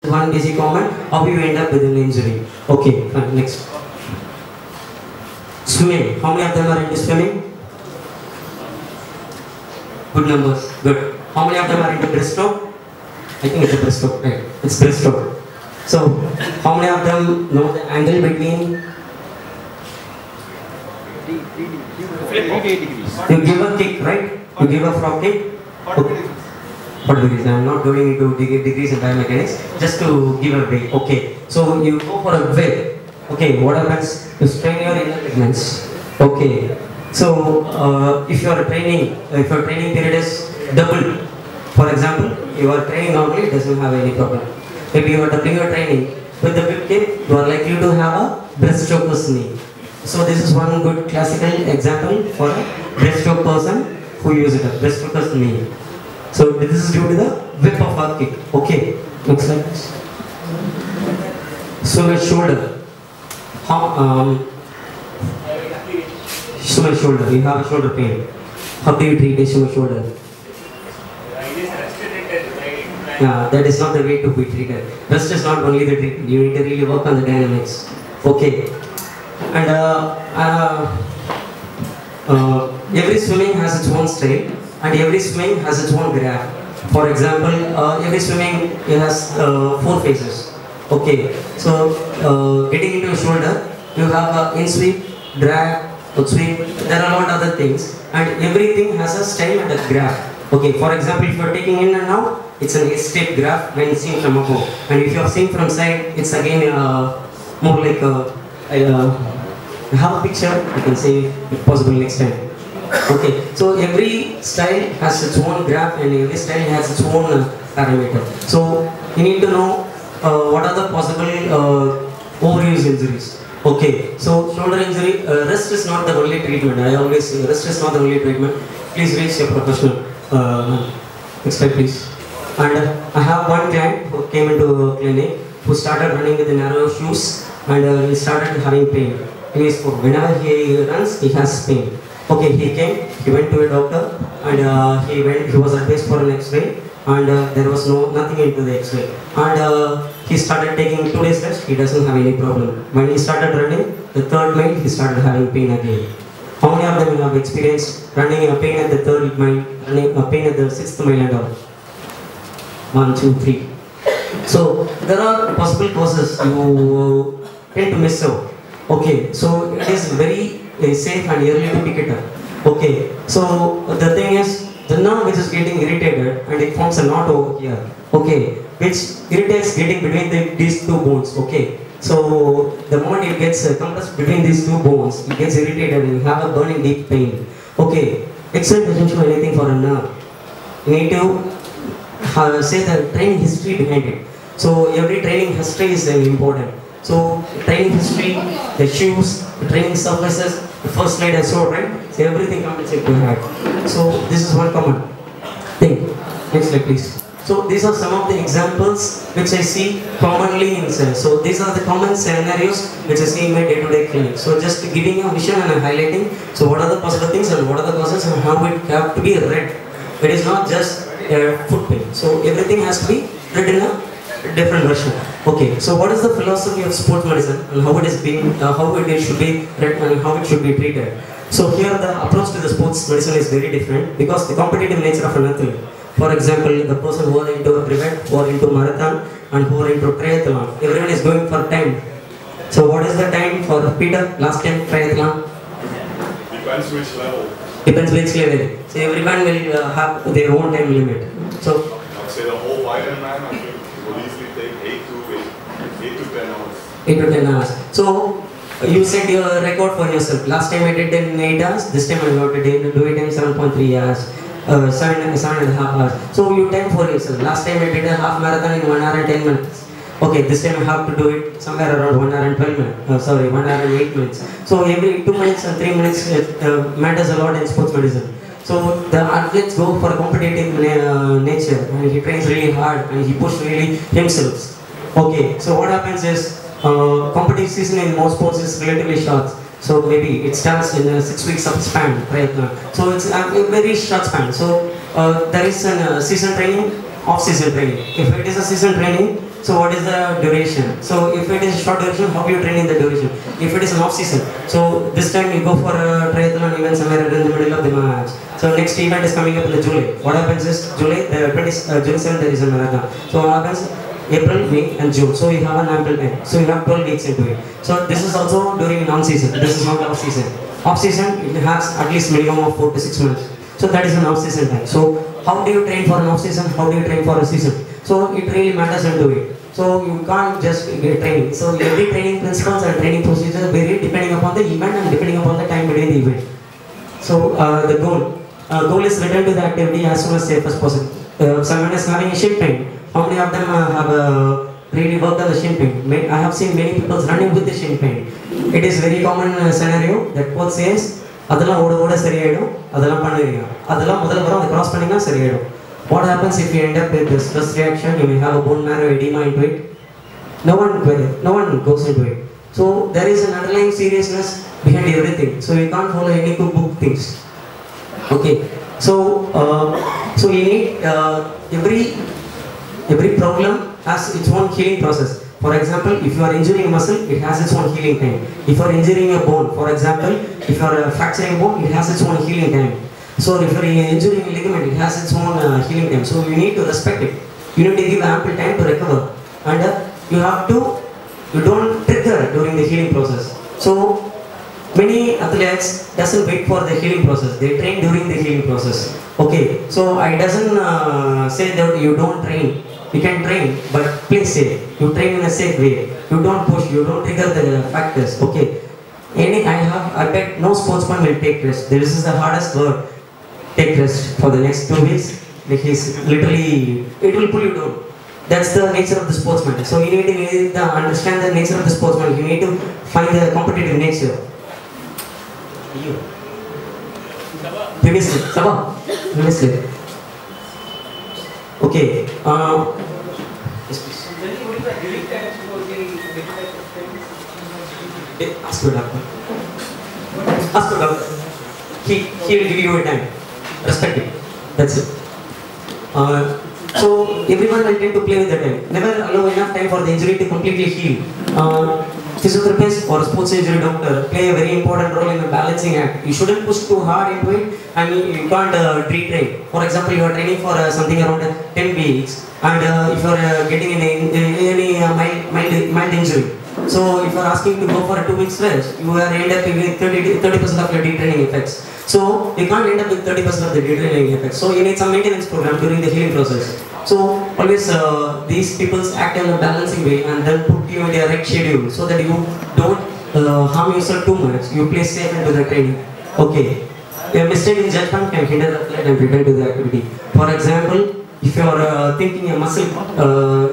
one basic comment, how you end up with an injury. Okay, fine, next. Swimming. How many of them are into swimming? Good numbers. Good. How many of them are into breaststroke? I think it's a breaststroke, right? It's breaststroke. So, how many of them know the angle between? 3 degrees. You give a kick, right? You give a frog kick? 40 degrees. 40 degrees. I am not going into degrees in biomechanics, just to give a break. Okay. So, you go for a whip. Okay, what happens? You strain your inner ligaments. Okay. So, if your training period is double, for example, you are training normally, it doesn't have any problem. If you are doubling your training with the whip kick, you are likely to have a breaststroker's knee. So this is one good classical example for a breaststroke person who uses it, breaststroker's knee. So this is due to the whip of a kick. Okay, next slide. So my shoulder. So my shoulder. You have a shoulder pain. How do you treat a shoulder? Yeah, that is not the way to be treated. Rest is not only the treatment. You need to really work on the dynamics. Okay. And every swimming has its own style, and every swimming has its own graph. For example, every swimming has 4 phases. Okay. So getting into a shoulder, you have in sweep, drag, sweep. There are a lot of other things, and everything has a style and a graph. Okay, for example, if you are taking in and out, it's an S-shaped graph when seen from above, and if you are seen from side, it's again more like I have a picture. You can see if possible next time. Okay, so every style has its own graph, and every style has its own parameter. So you need to know what are the possible overuse injuries. Okay, so shoulder injury, rest is not the only treatment. I always say rest is not the only treatment. Please reach your professional. Next slide, please. And I have one client who came into a clinic who started running with the narrow shoes, and he started having pain. Whenever he runs, he has pain. Okay, he came, he went to a doctor, and he was advised for an X-ray, and there was nothing into the X-ray. And he started taking 2 days rest, he doesn't have any problem. When he started running, the 3rd mile, he started having pain again. How many of them have experienced running a pain at the 3rd mile, running a pain at the 6th mile and all? 1, 2, 3. So there are possible causes you tend to miss out. Okay, so it is very safe and early to pick it up. Okay, so the thing is, the nerve which is getting irritated and it forms a knot over here. Okay, which irritates getting between these 2 bones. Okay, so the moment it gets compressed between these 2 bones, it gets irritated and you have a burning deep pain. Okay, X-ray doesn't show anything for a nerve. You need to say the training history behind it. So every training history is important. So training history, the shoes, the training surfaces, the first slide I showed, right? So everything comes into head. So this is one common thing. Next slide, please. So these are some of the examples which I see commonly in sales. So these are the common scenarios which I see in my day-to-day clinic. So just giving a vision and highlighting. So what are the possible things and what are the causes and how it have to be read. It is not just foot pain. So everything has to be read in a different version. Okay, so what is the philosophy of sports medicine and how it is being, how it should be read and how it should be treated? So here the approach to the sports medicine is very different because the competitive nature of an athlete. For example, the person who are into a private, who are into marathon and who are into triathlon, everyone is going for time. So what is the time for Peter last time triathlon? Depends which level. Depends which level. So everyone will have their own time limit. So I'd say the whole Ironman, I think, will easily take 8 to 10 hours. 8 to 10 hours. So you set your record for yourself. Last time I did it in 8 hours. This time I got to do it in 7.3 hours. 7.5 hours. So you time for yourself. Last time I did a half marathon in 1 hour and 10 minutes. Okay, this time I have to do it somewhere around 1 hour and 12 minutes. 1 hour and 8 minutes. So every 2 minutes and 3 minutes matters a lot in sports medicine. So the athletes go for competitive nature and he trains really hard and he pushes really himself. Okay, so what happens is competitive season in most sports is relatively short. So maybe it starts in 6 weeks of span, right? So it's a very short span. So there is a season training, off-season training. If it is a season training, So what is the duration? So if it is short duration, how you train in the duration? If it is an off season, so this time you go for a triathlon event somewhere in the middle of the match. So next event is coming up in the July. What happens is July, the 27th there is a marathon. So what happens? April, May and June. So you have an ample time. So you have 12 weeks into it. So this is also during non-season. This is not off season. Off season it has at least minimum of 4 to 6 months. So that is an off season time. So how do you train for an off season? How do you train for a season? So it really matters into it. So you can't just get training. So every training principles and training procedures vary depending upon the event and depending upon the time between the event. So the goal is return to the activity as soon as safe as possible. Someone is having a shin pain. How many of them have really worked on the shin pain? I have seen many people running with the shin pain. It is very common scenario that coach says, அதெல்லாம் ஓட ஓட சரியாயிடும், அதெல்லாம் பண்ணுவீங்க, அதெல்லாம் முதல்ல வரும், அதை cross பண்ணினா சரியாயிடும். What happens if you end up with this stress reaction? You may have a bone marrow edema into it. No one goes into it. So there is an underlying seriousness behind everything. So you can't follow any cookbook things. Okay. So you need every problem has its own healing process. For example, if you are injuring a muscle, it has its own healing time. If you are injuring a bone, for example, if you are fracturing a bone, it has its own healing time. So if you are injuring a ligament, it has its own healing time. So you need to respect it. You need to give ample time to recover. And you don't trigger during the healing process. So many athletes doesn't wait for the healing process. They train during the healing process. Okay, so I doesn't say that you don't train. You can train, but play safe. You train in a safe way. You don't push. You don't trigger the factors. Okay. I bet no sportsman will take rest. This is the hardest word. Take rest for the next 2 weeks. Like he's literally, it will pull you down. That's the nature of the sportsman. So you need to understand the nature of the sportsman. You need to find the competitive nature. Previously. Okay. Yes, please. Ask your doctor. Ask your doctor. He will give you a time. Respect it. That's it. So everyone will tend to play with the time. Never allow enough time for the injury to completely heal. Physiotherapist or sports injury doctor play a very important role in the balancing act. You shouldn't push too hard into it and you can't retrain. For example, you are training for something around 10 weeks and if you are getting any mild injury. So if you are asking to go for a 2 weeks rest, you are end up with 30% of your detraining effects. So you can't end up with 30% of the detraining effects. So you need some maintenance program during the healing process. So always these people act in a balancing way and then put you in the right schedule so that you don't harm yourself too much. You play safe into the training. Okay. A mistake in judgment can hinder the athlete and return to the activity. For example, if you are thinking a muscle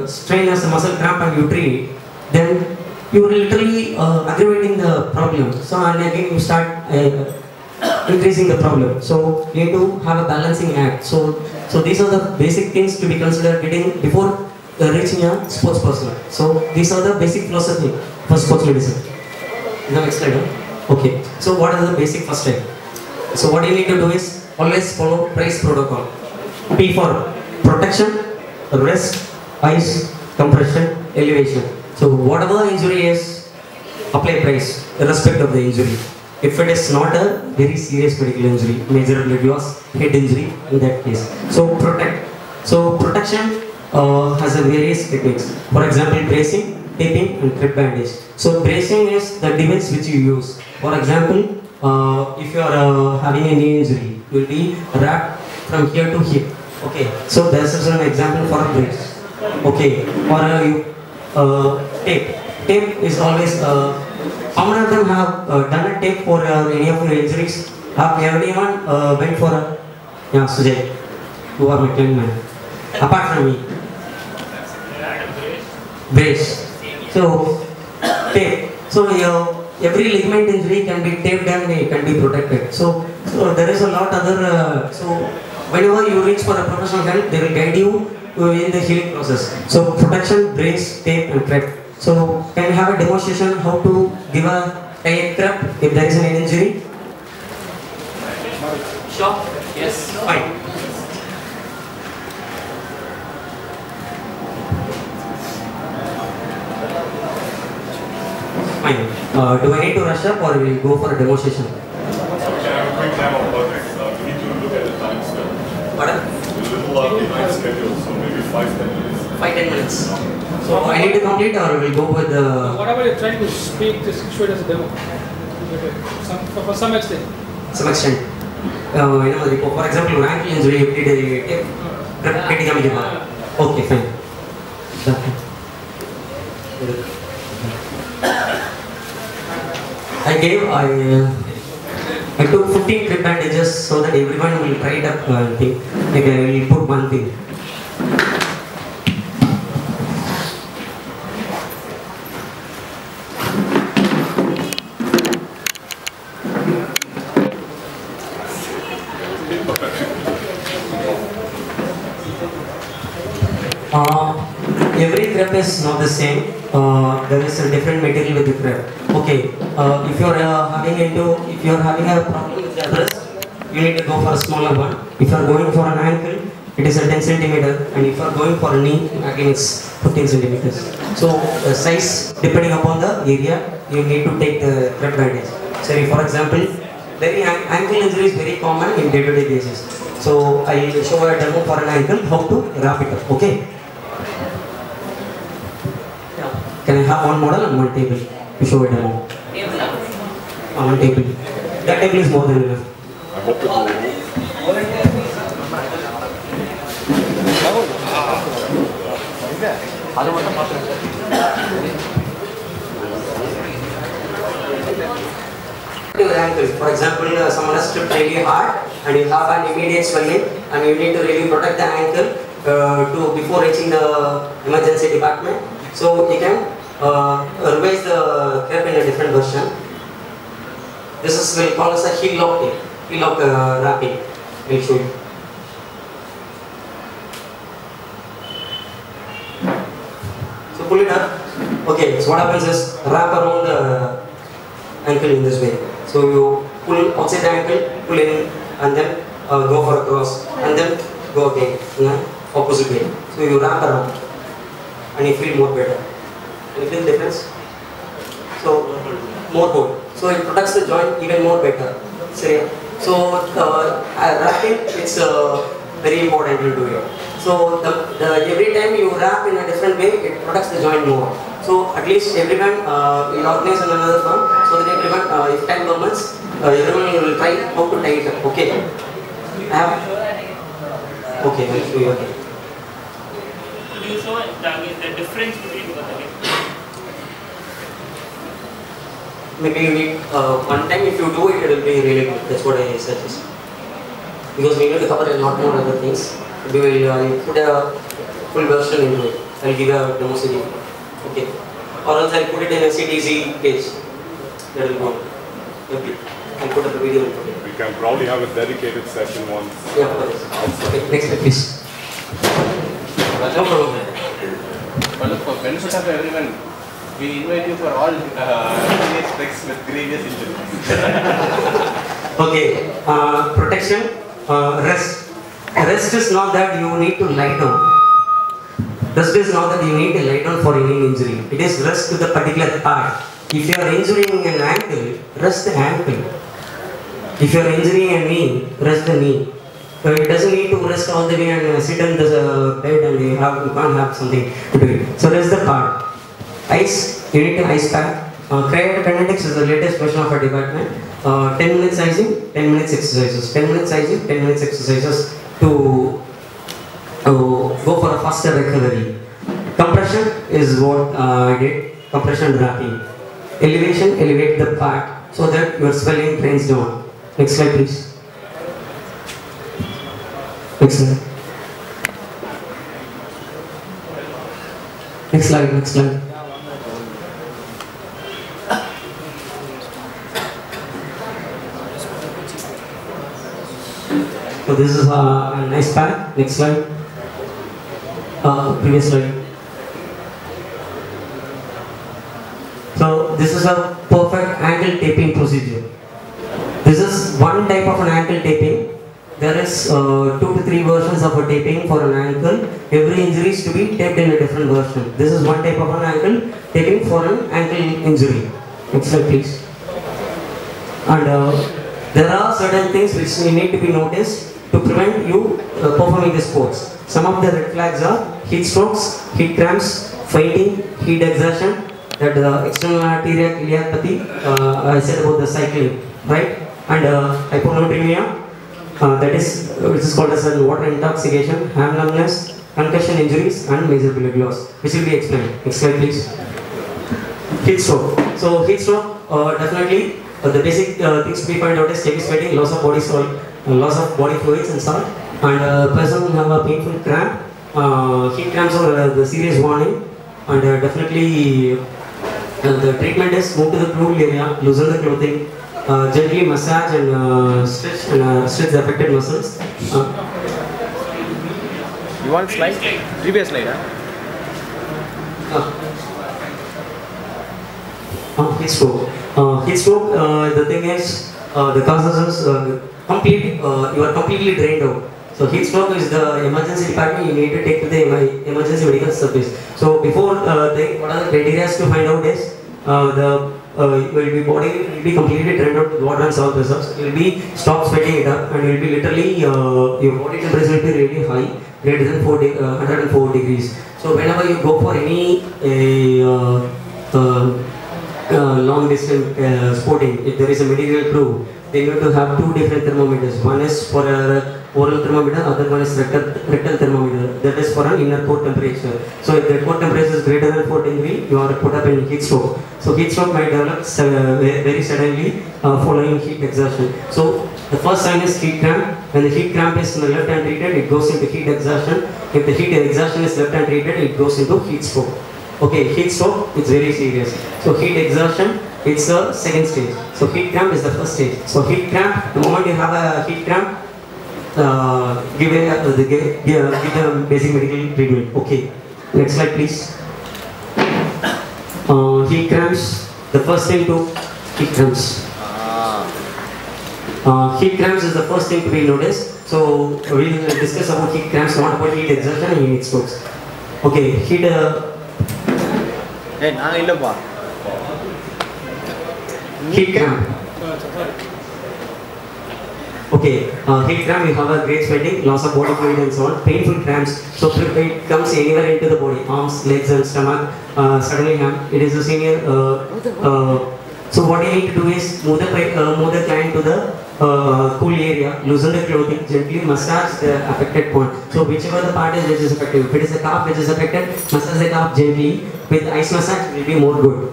strain as a muscle cramp and you treat, then you are literally aggravating the problem. So and again you start increasing the problem. So you need to have a balancing act. So these are the basic things to be considered before reaching a sports person. So these are the basic philosophy for sports medicine. Now next slide. Okay. So what is the basic first step? So what you need to do is always follow PRICE protocol. P for protection, rest, ice, compression, elevation. So whatever the injury is, apply PRICE irrespective of the injury. If it is not a very serious medical injury, major blood loss, head injury in that case. So protect. So protection has a various techniques. For example, bracing, taping and thread bandage. So bracing is the device which you use. For example, if you are having a knee injury, you will be wrapped from here to here. Okay. So this is an example for a brace. Okay. Or tape. Tape is always how many of them have done a tape for any of your injuries? Have anyone went for a Sujay, who are my friend man? Apart from me, brace. So tape. So every ligament injury can be taped and it can be protected. So there is a lot other. So whenever you reach for a professional help, they will guide you in the healing process. So protection, brace, tape, and thread. So can you have a demonstration how to give a tie trap if there is an injury? Sure. Yes. Fine. fine. Do I need to rush up or will go for a demo session? Okay, I have a quick demo, but we need to look at the time schedule. Pardon? A little behind schedule, so maybe 5-10 minutes. 5-10 minutes. So I need to complete or will go with the... Whatever you're trying to speak, just show it as a demo. For some extent. Some extent. For example, ankle injury, you did a okay, fine. I took 15 clip bandages so that everyone will try it up thing. Like I will put one thing. Every crepe is not the same. There is a different material with the crepe. Okay. If you are having a problem with the wrist, you need to go for a smaller one. If you are going for an ankle, it is a 10 centimeter, and if you are going for a knee, again it's 15 centimeters. So the size depending upon the area, you need to take the crepe bandage. So for example, ankle injury is very common in day-to-day basis. So I will show a demo for an ankle how to wrap it up. Okay. Can I have one model and one table to show a demo? Table. One table. That table is more than enough. I hope it will Ankle. For example, someone has stripped really hard and you have an immediate swelling and you need to really protect the ankle before reaching the emergency department. So you can revise the crepe in a different version. This is will call as a heel lock wrapping. I'll show you. So pull it up. Okay, so what happens is wrap around the ankle in this way. So you pull outside the ankle, pull in, and then go for a cross, and then go again in the opposite way. So you wrap around, and you feel more better. And you feel the difference? So more hold. So it protects the joint even more better. So wrapping, it's very important to do it. So every time you wrap in a different way, it protects the joint more. So at least everyone will organize in another firm, so that everyone, if time permits, everyone will try how to tie it up. Okay. Okay, I'll show you again. Could you show the difference between both of them? Maybe you need one time, if you do it, it will be really good. That's what I suggest. Because we need to cover a lot more other things. We will put a full version into it. I'll give a demo CD. Okay. Or else I'll put it in a CTZ page. That will go. Okay. I'll put up a video. We can probably have a dedicated session once. Yeah, okay. Next step, please. No problem. For the benefit of everyone, we invite you for all serious tricks with grievous injuries. Okay. Protection. Rest. Rest is not that you need to lie down. Rest is not that you need to lie down for any injury. It is rest to the particular part. If you are injuring an ankle, rest the ankle. If you are injuring a knee, rest the knee. So it doesn't need to rest all the way and sit on the bed and you can't have something to do it. So rest the part. Ice, you need to ice pack. Cryokinetics is the latest version of our department. 10 minutes sizing, 10 minutes exercises. 10 minutes sizing, 10 minutes exercises to go for a faster recovery. Compression is what I did. Compression wrapping. Elevation, elevate the part so that your swelling drains down. Next slide, please. Next slide. Next slide, next slide. So this is a nice pack. Next slide. Previous slide. So this is a perfect ankle taping procedure. This is one type of an ankle taping. There is 2 to 3 versions of a taping for an ankle. Every injury is to be taped in a different version. This is one type of an ankle taping for an ankle injury. Next slide, please. And there are certain things which need to be noticed to prevent you performing the sports. Some of the red flags are heat strokes, heat cramps, fainting, heat exertion, that external arterial ileopathy, I said about the cycling, right? And hyponatremia, that is which is called as water intoxication, hand numbness, concussion injuries, and major blood loss, which will be explained. Next slide, please. Heat stroke. So heat stroke, definitely the basic things we find out is heavy sweating, loss of body salt, loss of body fluids and salt, and person will have a painful cramp. Heat cramps are the serious warning, and definitely the treatment is move to the cool area, loosen the clothing, gently massage and stretch the affected muscles. You want slide? Previous slide, Heat stroke. Heat stroke, the thing is, the causes is complete, you are completely drained out. So heat stroke is the emergency department you need to take to the emergency medical service. So before, what are the criteria to find out is, the body will be completely drained out with water and salt reserves. You will be stop sweating it up, and you will be literally, your body temperature will be really high, greater than 104 degrees. So whenever you go for any long distance sporting, if there is a medical crew, they need to have two different thermometers. One is for oral thermometer, other one is rectal thermometer. That is for an inner core temperature. So if the core temperature is greater than 4 degrees, you are put up in heat stroke. So heat stroke might develop very suddenly following heat exertion. So the first sign is heat cramp. When the heat cramp is left untreated, it goes into heat exertion. If the heat exertion is left untreated, it goes into heat stroke. Okay, heat stroke, it's very serious. So heat exertion, it's the second stage. So heat cramp is the first stage. So heat cramp, the moment you have a heat cramp, give a basic medical treatment. Okay, next slide please. Heat cramps, the first thing to heat cramps. Heat cramps is the first thing to be noticed. So we will discuss about heat cramps, not about heat exertion and heat strokes. Okay, heat. Heat cramp. Okay, heat cramp, you have a great sweating, loss of body fluid and so on, painful cramps. So it comes anywhere into the body, arms, legs and stomach, suddenly it is a senior. So what you need to do is move the client to the cool area, loosen the clothing, gently massage the affected point. So whichever the part is which is affected, if it is the calf which is affected, massage the calf gently. With ice massage will be more good.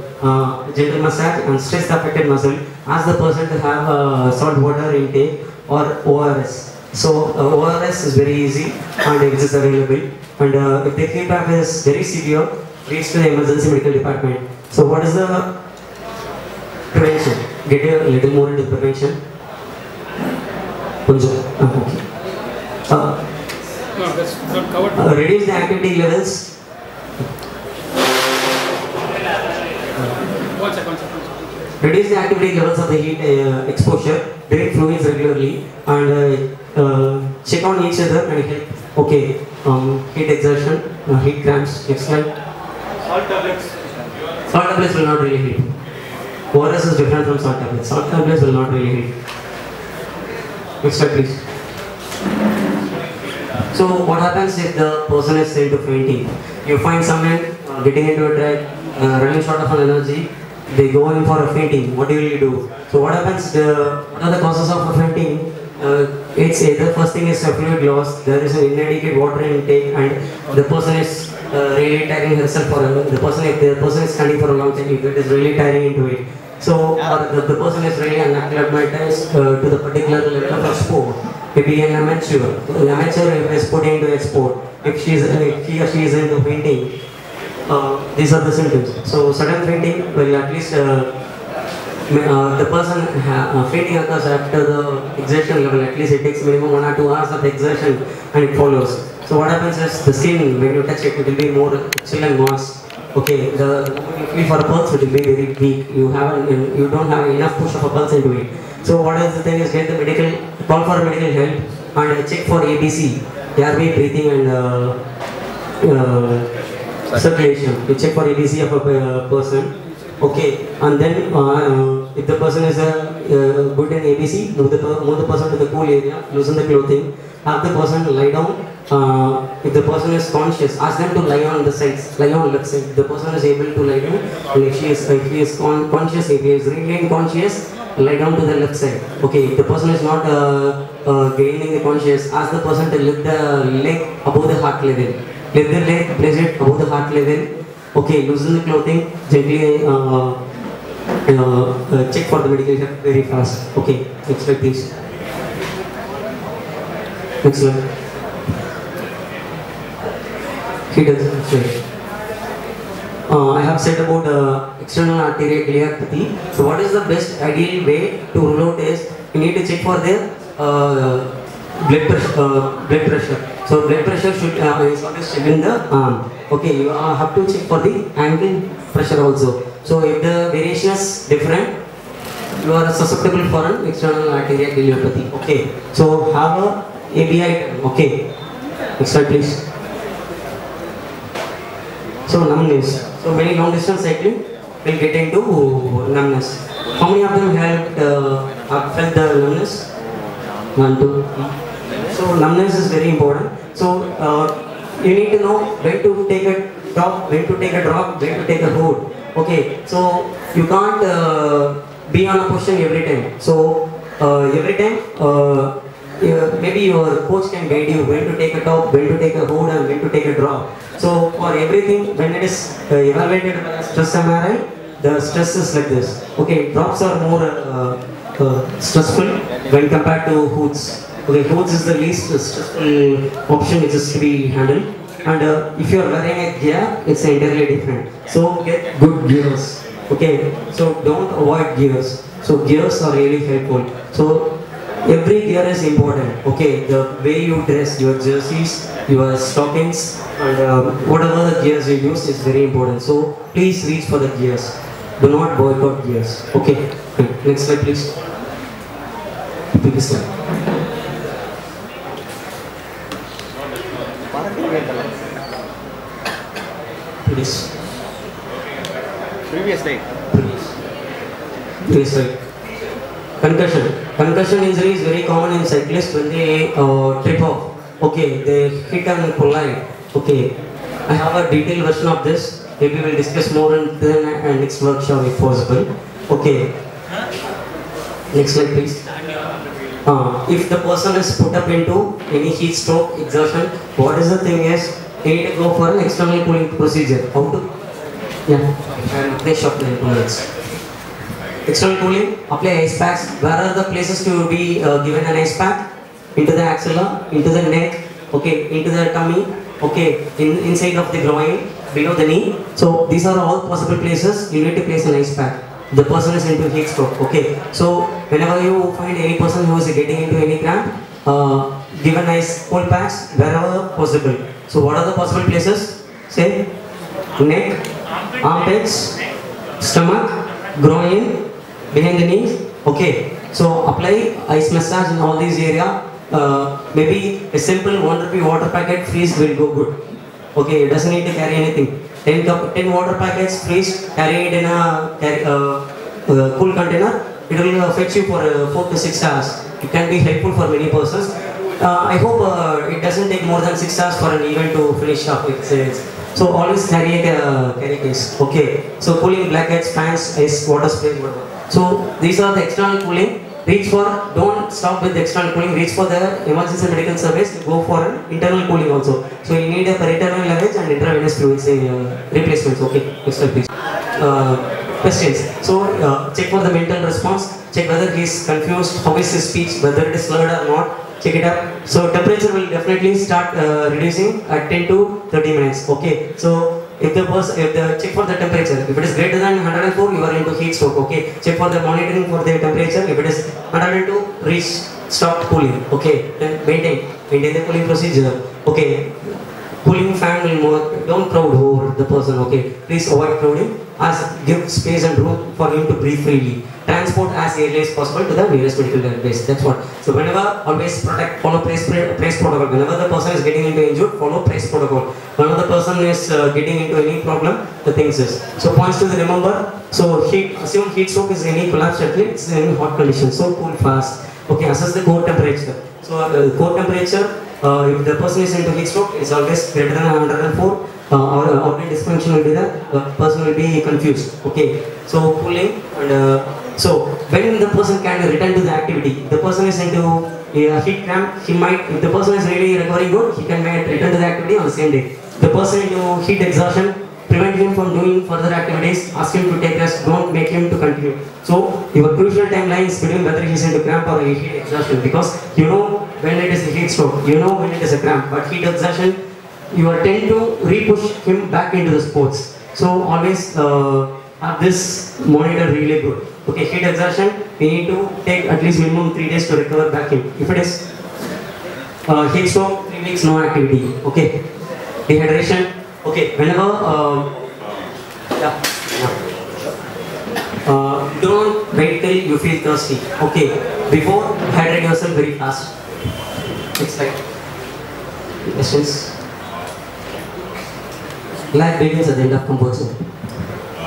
Gentle massage and stretch the affected muscle. Ask the person to have salt water intake or ORS. So ORS is very easy and it is available. And if the heat cramp is very severe, reach to the emergency medical department. So what is the prevention? Get a little more into prevention. No, that's not covered. Reduce the activity levels. One second. Reduce the activity levels of the heat exposure. Drink fluids regularly and check on each other and help. Okay, heat exertion, heat cramps. Next slide. Salt tablets. Salt tablets will not really help. ORS is different from salt tablets. Salt tablets will not really help. Next slide, please. So what happens if the person is into fainting? You find someone getting into a track, running short of energy, they go in for a fainting. What will you do? So what happens? What are the causes of a fainting? It's either first thing is a fluid loss, there is an inadequate water intake, and the person is really tiring herself for the person. If the person is standing for a long time, it is really tiring into it. So the person is really unacclimatized to the particular level of a sport. Maybe an amateur. The amateur is put into a sport. If he or she is into fainting, these are the symptoms. So sudden fainting will at least the person fainting occurs after the exertion level. At least it takes minimum 1 or 2 hours of exertion and it follows. So what happens is the skin, when you touch it, it will be more chill and moist. Okay, the feel for a pulse, it will be very weak. You don't have enough push of a pulse into it. So what is the thing is get the call for medical help and check for ABC, airway, breathing and circulation. You check for ABC of a person Okay, and then if the person is good in ABC, move the person to the cool area, loosen the clothing, have the person lie down. If the person is conscious, ask them to lie on the sides, lie on left side. If the person is able to lie down, and if he is conscious, if he is really conscious, lie down to the left side. Okay, if the person is not gaining the conscious, ask the person to lift the leg above the heart level. Lift the leg, place it above the heart level. Okay, loosen the clothing, gently check for the medical help very fast. Okay, next slide please. Next slide. He does it. I have said about external arterial iliopathy. So what is the best ideal way to rule out is you need to check for the blood pressure. So blood pressure should is always checked in the arm. Okay, you have to check for the ankle pressure also. So if the variation is different, you are susceptible for an external arterial iliopathy. Okay, so have a ABI. Okay, next slide please. So numbness. So many long distance cycling will get into numbness. How many of them have felt the numbness? 1, 2, 3. So numbness is very important. So you need to know when to take a drop, when to take a drop, when to take a hold. Okay. So you can't be on a position every time. So every time maybe your coach can guide you when to take a top, when to take a hold, and when to take a drop. So for everything, when it is evaluated by stress MRI, the stress is like this. Okay, drops are more stressful when compared to hoods. Okay, hoods is the least stressful option which is to be handled. And if you are wearing a gear, it's entirely different. So get good gears. Okay, so don't avoid gears. So gears are really helpful. So every gear is important. Okay, the way you dress, your jerseys, your stockings, and whatever the gears you use is very important. So please reach for the gears. Do not boycott gears. Okay, next slide please. Previous slide. Please. Previous slide. Previous slide. Concussion. Concussion injury is very common in cyclists when they trip off. Okay, they hit and collide. Okay, I have a detailed version of this. Maybe we'll discuss more in the next workshop if possible. Okay. Next slide please. If the person is put up into any heat stroke exertion, what is the thing is, you need to go for an external cooling procedure. How to? Yeah, and finish up in 2 minutes. External cooling, apply ice packs. Where are the places to be given an ice pack? Into the axilla, into the neck, okay, into the tummy, okay, inside of the groin, below the knee. So these are all possible places you need to place an ice pack. The person is into heat stroke. Okay, so whenever you find any person who is getting into any cramp, give a nice cold packs wherever possible. So what are the possible places? Say neck, armpits, stomach, groin, behind the knees. Okay, so apply ice massage in all these areas. Maybe a simple 1 rupee water packet freeze will go good. Okay, it doesn't need to carry anything. 10 water packets freeze, carry it in a cool container. It will fetch you for 4 to 6 hours. It can be helpful for many persons. I hope it doesn't take more than 6 hours for an event to finish up with sales. So always carry a carry case. Okay. So cooling blankets, fans, ice, water spray, whatever. So these are the external cooling. Reach for, don't stop with the external cooling, reach for the emergency medical service, go for an internal cooling also. So you need a peritoneal lavage and intravenous fluids replacements. Okay, next slide please. Questions. So check for the mental response, check whether he is confused, how is his speech, whether it is slurred or not, check it up. So temperature will definitely start reducing at 10 to 30 minutes. Okay, so if the check for the temperature, if it is greater than 104, you are into heat stroke. Okay, check for the monitoring for the temperature. If it is 102, reach stop cooling. Okay, then maintain the cooling procedure. Okay, cooling fan don't crowd over the person. Okay, please avoid crowding. Give space and room for him to breathe freely. Transport as early as possible to the nearest medical base. That's what. So whenever, always follow praise protocol. Whenever the person is getting into injured, follow praise protocol. Whenever the person is getting into any problem, the things is. So points to the remember. So assume heat stroke is any collapse athlete, it's in hot condition. So cool fast. Okay, assess the core temperature. So core temperature, if the person is into heat stroke, it's always greater than 104. Organ dysfunction will be the person will be confused. Okay, so cooling and so when the person can return to the activity, the person is into heat cramp, he might, if the person is really recovering good, he can return to the activity on the same day. The person into heat exhaustion, prevent him from doing further activities, ask him to take rest, don't make him to continue. So your crucial timeline is between whether he is into cramp or heat exhaustion, because you know when it is a heat stroke, you know when it is a cramp, but heat exhaustion, you are tend to re-push him back into the sports. So always have this monitor really good. Okay, heat exhaustion, we need to take at least minimum 3 days to recover back in. If it is heat stroke, 3 weeks no activity. Okay, dehydration. Okay, whenever don't wait till you feel thirsty. Okay, before hydrate yourself very fast. Next slide. Questions? Life begins at the end of composing.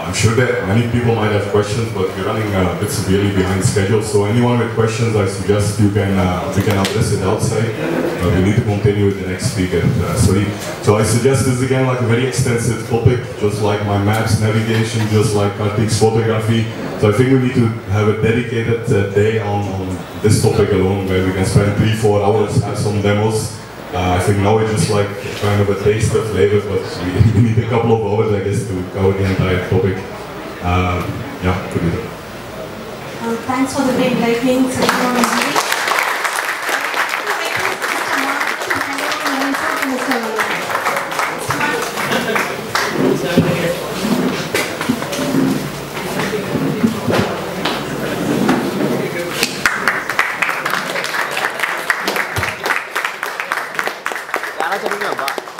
I'm sure that many people might have questions, but we're running a bit severely behind schedule. So anyone with questions, I suggest we can address it outside. We need to continue with the next speaker. Sorry. So I suggest this is again like a very extensive topic, just like my maps navigation, just like Kartik's photography. So I think we need to have a dedicated day on this topic alone, where we can spend 3-4 hours, have some demos. I think now it's just like kind of a taste of flavor, but we need a couple of hours, I guess, to cover the entire topic. Yeah, could be that. Thanks for the great lightning. Cara,